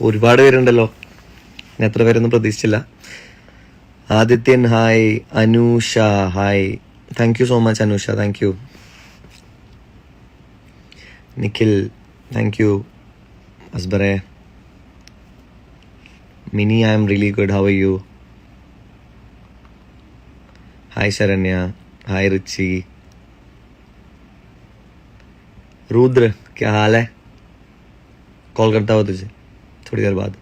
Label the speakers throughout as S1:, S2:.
S1: ഒരുപാട് പേരുണ്ടല്ലോ, ഞാൻ എത്ര പേരൊന്നും പ്രതീക്ഷിച്ചില്ല. Adithyan hi, Anusha hi, thank you so much Anusha, thank you. Nikhil thank you. അസ്ബറെ മിനി I'm really good, how are you? Hi Saranya, hi Richie. Rudra क्या हाल है? कॉल करता हो तुझे थोड़ी देर बाद.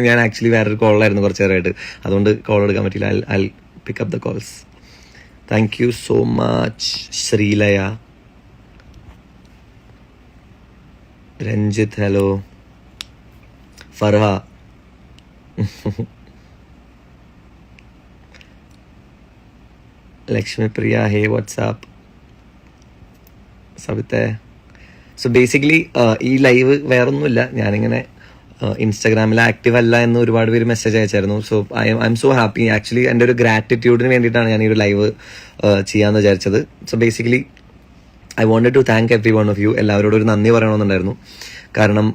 S1: ഞാൻ ആക്ച്വലി വേറൊരു കോളിലായിരുന്നു കുറച്ച് നേരമായിട്ട്, അതുകൊണ്ട് കോൾ എടുക്കാൻ പറ്റില്ല. I pick up the calls. Thank you so much Sreelaya. Ranjith hello. Farha Lakshmi Priya hey what's up. സവിത്തെ. സോ ബേസിക്കലി ഈ ലൈവ് വേറൊന്നുമില്ല, ഞാനിങ്ങനെ ഇൻസ്റ്റാഗ്രാമിൽ ആക്റ്റീവ് അല്ല എന്ന് ഒരുപാട് പേര് മെസ്സേജ് അയച്ചായിരുന്നു. So I'm so happy. Actually എൻ്റെ ഒരു ഗ്രാറ്റിറ്റ്യൂഡിന് വേണ്ടിയിട്ടാണ് ഞാൻ ഈ ഒരു ലൈവ് ചെയ്യാമെന്ന് വിചാരിച്ചത്. So basically I wanted to thank every one of you. എല്ലാവരോടും ഒരു നന്ദി പറയണമെന്നുണ്ടായിരുന്നു. കാരണം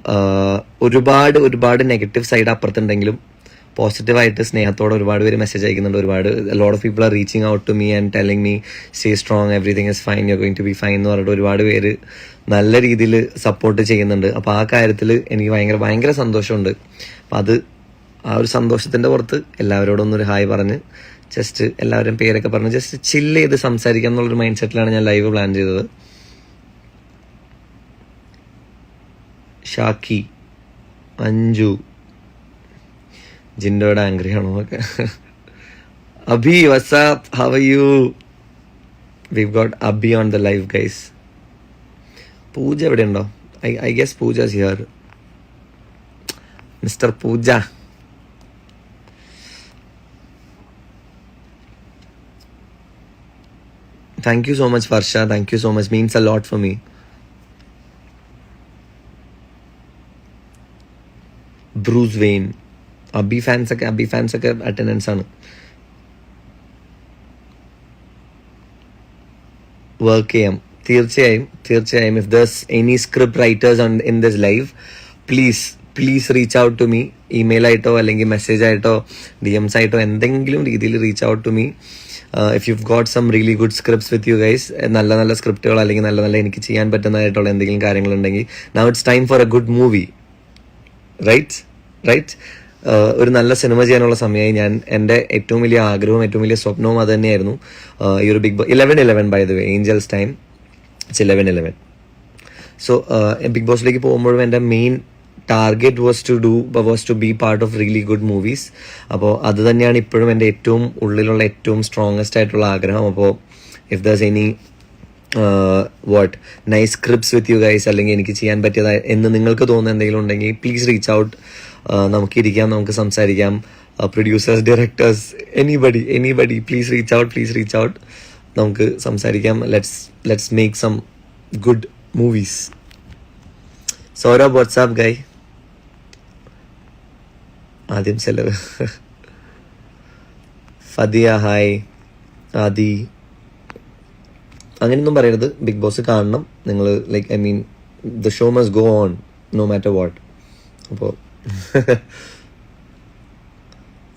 S1: ഒരുപാട് ഒരുപാട് നെഗറ്റീവ് സൈഡ് അപ്പുറത്തുണ്ടെങ്കിലും പോസിറ്റീവായിട്ട് സ്നേഹത്തോടെ ഒരുപാട് പേര് മെസ്സേജ് അയക്കുന്നുണ്ട്. ഒരുപാട് lot of people are reaching out to me and telling me stay strong, everything is fine, you are going to be fine എന്ന് പറഞ്ഞിട്ട് ഒരുപാട് പേര് നല്ല രീതിയിൽ സപ്പോർട്ട് ചെയ്യുന്നുണ്ട്. അപ്പോൾ ആ കാര്യത്തിൽ എനിക്ക് ഭയങ്കര ഭയങ്കര സന്തോഷമുണ്ട്. അപ്പം അത് ആ ഒരു സന്തോഷത്തിൻ്റെ പുറത്ത് എല്ലാവരോടും ഒന്നൊരു ഹായ് പറഞ്ഞ് ജസ്റ്റ് എല്ലാവരും പേരൊക്കെ പറഞ്ഞ് ജസ്റ്റ് ചില്ല് ചെയ്ത് സംസാരിക്കാം എന്നുള്ളൊരു മൈൻഡ് സെറ്റിലാണ് ഞാൻ ലൈവ് പ്ലാൻ ചെയ്തത്. ഷാക്കി, അഞ്ജു, ജിൻഡോയുടെ ആംഗ്രി ആണോ ഒക്കെ. Abhi what's up, how are you? We've got Abhi on the live guys. Pooja എവിടെ ഉണ്ടോ? I guess Pooja is here. Mister Pooja. Thank you so much Varsha, thank you so much, means a lot for me. Bruce Wayne. Abhi fans ഒക്കെ attendance ആണ്. Work ചെയ്യാം തീർച്ചയായും. If there's any script writers in this live, please reach out to me. Email ആയിട്ടോ അല്ലെങ്കിൽ message ആയിട്ടോ DMs ആയിട്ടോ എന്തെങ്കിലും രീതിയിൽ reach out to me. If you've got some really good scripts with you guys, നല്ല നല്ല സ്ക്രിപ്റ്റുകൾ അല്ലെങ്കിൽ നല്ല നല്ല എനിക്ക് ചെയ്യാൻ പറ്റുന്നതായിട്ടുള്ള എന്തെങ്കിലും കാര്യങ്ങളുണ്ടെങ്കിൽ, now it's time for a good movie. Right. ഒരു നല്ല സിനിമ ചെയ്യാനുള്ള സമയമായി. ഞാൻ എൻ്റെ ഏറ്റവും വലിയ ആഗ്രഹവും ഏറ്റവും വലിയ സ്വപ്നവും അത് തന്നെയായിരുന്നു. ഈ ഒരു big boss 11 by the way, angels time, it's 11. So big ബോസിലേക്ക് പോകുമ്പോഴും എൻ്റെ main target was to be part of really good movies. അപ്പോൾ അത് തന്നെയാണ് ഇപ്പോഴും എൻ്റെ ഏറ്റവും ഉള്ളിലുള്ള ഏറ്റവും സ്ട്രോങ്ങസ്റ്റ് ആയിട്ടുള്ള ആഗ്രഹം. അപ്പോൾ if there's any nice scripts with you guys, അല്ലെങ്കിൽ എനിക്ക് ചെയ്യാൻ പറ്റിയതായി എന്ന് നിങ്ങൾക്ക് തോന്നുന്ന എന്തെങ്കിലും ഉണ്ടെങ്കിൽ പ്ലീസ് റീച്ച് ഔട്ട്. നമുക്ക് ഇരിക്കാം, നമുക്ക് സംസാരിക്കാം. Producers, directors, anybody please reach out. നമുക്ക് സംസാരിക്കാം. Let's make some good movies. Saurabh what's up guy. ആദ്യം ചെലവ്. ഫദിയ ഹായ്. ആദി. അങ്ങനെയൊന്നും പറയരുത്. ബിഗ് ബോസ് കാണണം നിങ്ങൾ. Like I mean the show must go on no matter what. അപ്പോൾ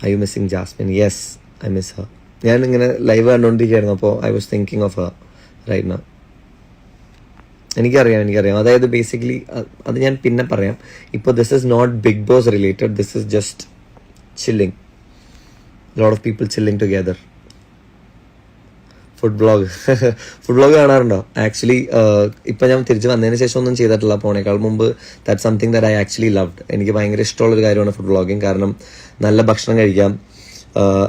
S1: I you missing Jasmine? Yes, I miss her. ഞാൻ ഇങ്ങനെ ലൈവ് കണ്ടുകൊണ്ടിരിക്കുകയായിരുന്നു, അപ്പോൾ I was thinking of her right now. എനിക്കറിയാം. അതായത് ബേസിക്കലി അത് ഞാൻ പിന്നെ പറയാം. ഇപ്പോൾ this is not Bigg Boss related, this is just chilling. Lot of people chilling together. Food blog കാണാറുണ്ടോ? ആക്ച്വലി ഇപ്പം ഞാൻ തിരിച്ച് വന്നതിന് ശേഷം ഒന്നും ചെയ്തിട്ടില്ല. പോണേക്കാൾ മുമ്പ് that something that I actually loved. എനിക്ക് ഭയങ്കര ഇഷ്ടമുള്ളൊരു കാര്യമാണ് ഫുഡ് ബ്ലോഗിങ്. കാരണം നല്ല ഭക്ഷണം കഴിക്കാം,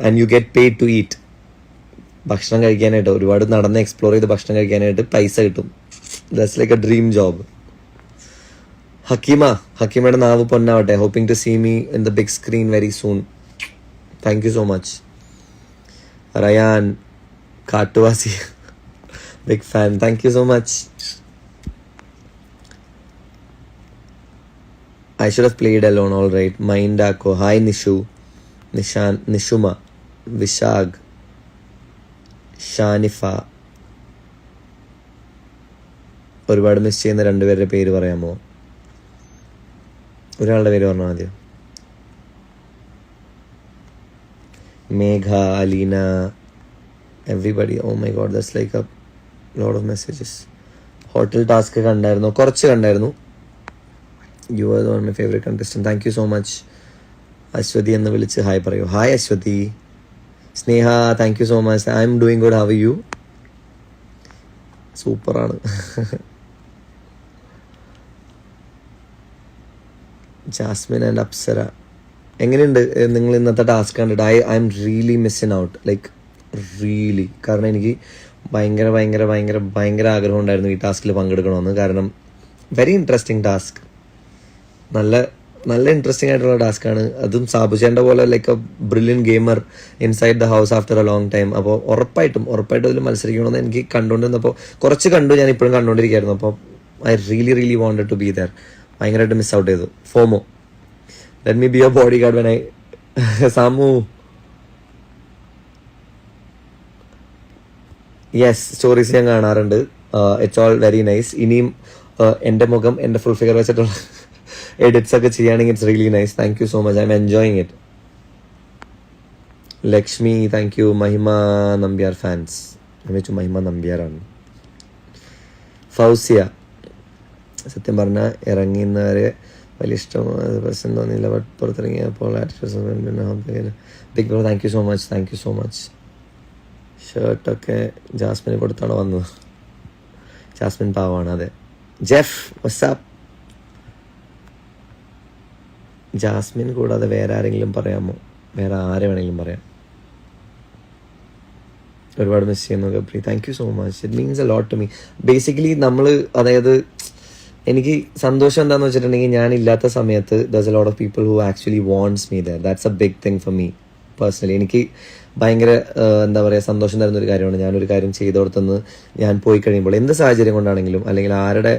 S1: and you get paid to eat. ഭക്ഷണം കഴിക്കാനായിട്ട് ഒരുപാട് നടന്ന് എക്സ്പ്ലോർ ചെയ്ത് ഭക്ഷണം കഴിക്കാനായിട്ട് പൈസ കിട്ടും. That's like a dream job. ഹക്കീമയുടെ നാവ് പൊന്നാവട്ടെ. Hoping to see me in the big screen very soon. Thank you so much. Rayan കാട്ടുവാസി, big fan, thank you so much. I should have played alone, all right. Mindako, hi Nishu, Nishan, Nishuma, Vishag, Shanifa, ഒരുപാട് miss ചെയ്യുന്ന രണ്ടുപേരുടെ പേര് പറയാമോ? ഒരാളുടെ പേര് പറഞ്ഞാൽ മതിയോ? Megha, Aleena, everybody. Oh my god, that's like a lot of messages. Hotel task കണ്ടായിരുന്നു, കുറച്ച് കണ്ടായിരുന്നു. You are one my favourite contestant. Thank you so much. Aswathy എന്ന് വിളിച്ച് ഹായ് പറയൂ. Hi Aswathy. Sneha, thank you so much. I'm doing good. How are you? സൂപ്പറാണ്. Jasmine and Apsara, എങ്ങനെയുണ്ട് നിങ്ങൾ ഇന്നത്തെ ടാസ്ക് കണ്ടിട്ട്? I'm really missing out, like really. കാരണം എനിക്ക് ഭയങ്കര ഭയങ്കര ഭയങ്കര ഭയങ്കര ആഗ്രഹം ഉണ്ടായിരുന്നു ഈ ടാസ്കിൽ പങ്കെടുക്കണമെന്ന്. കാരണം വെരി ഇൻട്രസ്റ്റിംഗ് ടാസ്ക്, നല്ല നല്ല ഇൻട്രസ്റ്റിംഗ് ആയിട്ടുള്ള ടാസ്ക്കാണ്. അതും സാബുചേൻ്റെ പോലെ like A brilliant gamer inside the house after A long time. അപ്പോൾ ഉറപ്പായിട്ടും അതിൽ മത്സരിക്കണമെന്ന് എനിക്ക് കണ്ടുകൊണ്ടിരുന്നപ്പോൾ കുറച്ച് കണ്ടു, ഞാൻ ഇപ്പോഴും കണ്ടുകൊണ്ടിരിക്കുകയായിരുന്നു. അപ്പോൾ I really really wanted to be there. ഭയങ്കരമായിട്ട് മിസ് ഔട്ട് ചെയ്തു. FOMO. Let me be your bodyguard when I saw you. Yes, stories ഞാൻ കാണാറുണ്ട്. It's all very nice. ഇനിയും എൻ്റെ മുഖം, എൻ്റെ ഫുൾ ഫിഗർ വെച്ചിട്ടുള്ള എഡിറ്റ്സ് ഒക്കെ ചെയ്യുകയാണെങ്കിൽ it's really nice. Thank you so much. I M enjoying it. Lakshmi, thank you. മഹിമ നമ്പ്യാർ ഫാൻസ്. ഞാൻ വെച്ചു മഹിമ നമ്പ്യാറാണ്. ഫൗസിയ, സത്യം പറഞ്ഞാൽ ഇറങ്ങുന്നവരെ വലിയ ഇഷ്ടം പ്രശ്നം തോന്നിയില്ല. ബട്ട് പുറത്തിറങ്ങിയപ്പോൾ big bro, thank you so much. Thank you so much. ഷർട്ടൊക്കെ ജാസ്മിന് കൊടുത്താണോ വന്നത്? ജാസ്മിൻ പാവാണ്. അതെ. Jeff, WhatsApp. ജാസ്മിൻ കൂടാതെ വേറെ ആരെങ്കിലും പറയാമോ? വേറെ ആരെ വേണമെങ്കിലും പറയാം. ഒരുപാട് മിസ് ചെയ്യുന്നു Gabri. Thank you so much. It means a lot to me. Basically നമ്മൾ, അതായത് എനിക്ക് സന്തോഷം എന്താണെന്ന് വെച്ചിട്ടുണ്ടെങ്കിൽ, ഞാനില്ലാത്ത സമയത്ത് there's a lot of people who actually wants me there. That's a big thing for me personally. എനിക്ക് ഭയങ്കര എന്താ പറയുക, സന്തോഷം തരുന്നൊരു കാര്യമാണ്. ഞാനൊരു കാര്യം ചെയ്തോടത്തുനിന്ന് ഞാൻ പോയി കഴിയുമ്പോൾ, എന്ത് സാഹചര്യം കൊണ്ടാണെങ്കിലും അല്ലെങ്കിൽ ആരുടെ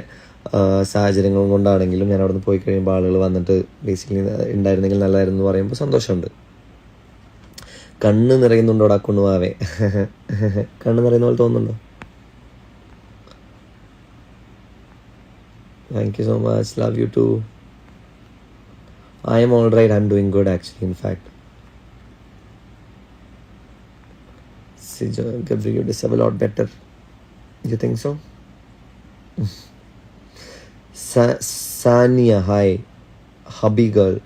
S1: സാഹചര്യങ്ങൾ കൊണ്ടാണെങ്കിലും, ഞാൻ അവിടെ നിന്ന് പോയി കഴിയുമ്പോൾ ആളുകൾ വന്നിട്ട് ബേസിക്കലി ഉണ്ടായിരുന്നെങ്കിൽ നല്ലതായിരുന്നു എന്ന് പറയുമ്പോൾ സന്തോഷമുണ്ട്. കണ്ണ് നിറയുന്നുണ്ടോടാ കുണുവാവേ? കണ്ണ് നിറയുന്ന പോലെ തോന്നുന്നുണ്ടോ? Thank you so much. Love you too. I am all right. I'm doing good actually, in fact. See, Gabri, you deserve a lot better. You think so? Sania, hi. Hubby girl.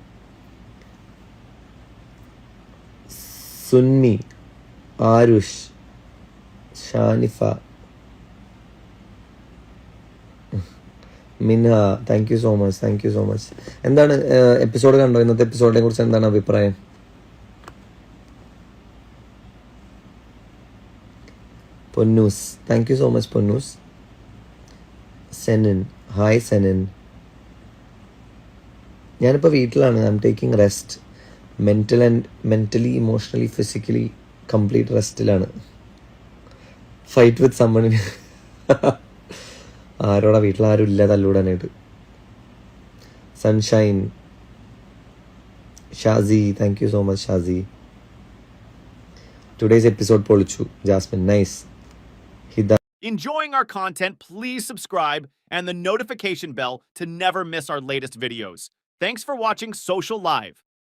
S1: Sunni. Arush. Shanifa. Minha, thank you so much. Thank you so much. എന്താണ് episode കണ്ടോ? ഇന്നത്തെ എപ്പിസോഡിനെ കുറിച്ച് എന്താണ് അഭിപ്രായം? Ponnoos, thank you so much Ponnoos. Senan, hi Senan. ഞാനിപ്പോൾ വീട്ടിലാണ്. I'm taking rest. Mentally emotionally physically complete റെസ്റ്റിലാണ്. ഫൈറ്റ് വിത്ത് സമ്മണിന് ആരോടാ? വീട്ടിലാരും ഇല്ല തല്ലൂടാനായിട്ട്. Sunshine, Shazi, thank you so much Shazi. Today's episode പൊളിച്ചു. Jasmine, nice.
S2: Enjoying our content, please subscribe and the notification bell to never miss our latest videos. Thanks for watching Social Live.